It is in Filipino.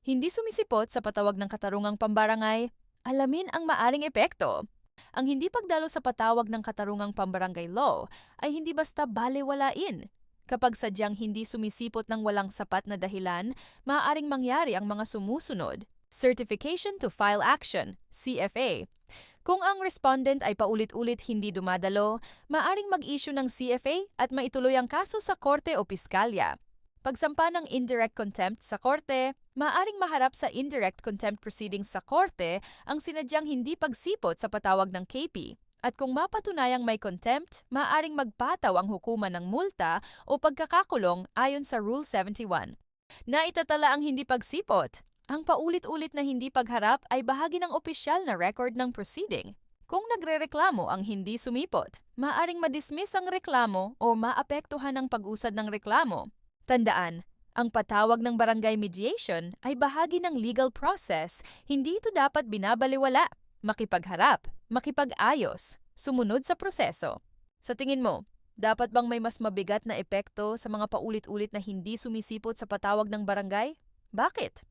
Hindi sumisipot sa patawag ng katarungang pambarangay, alamin ang maaring epekto. Ang hindi pagdalo sa patawag ng katarungang pambarangay law ay hindi basta balewalain. Kapag sadyang hindi sumisipot ng walang sapat na dahilan, maaaring mangyari ang mga sumusunod. Certification to File Action, CFA. Kung ang respondent ay paulit-ulit hindi dumadalo, maaaring mag-issue ng CFA at maituloy ang kaso sa korte o piskalya. Pagsampa ng indirect contempt sa korte, maaaring maharap sa indirect contempt proceedings sa korte ang sinadyang hindi pagsipot sa patawag ng KP. At kung mapatunayang may contempt, maaaring magpataw ang hukuman ng multa o pagkakakulong ayon sa Rule 71. Naitatala ang hindi pagsipot. Ang paulit-ulit na hindi pagharap ay bahagi ng opisyal na record ng proceeding. Kung nagrereklamo ang hindi sumipot, maaaring madismiss ang reklamo o maapektuhan ang pag-usad ng reklamo. Tandaan, ang patawag ng barangay mediation ay bahagi ng legal process, hindi ito dapat binabaliwala. Makipagharap, makipag-ayos, sumunod sa proseso. Sa tingin mo, dapat bang may mas mabigat na epekto sa mga paulit-ulit na hindi sumisipot sa patawag ng barangay? Bakit?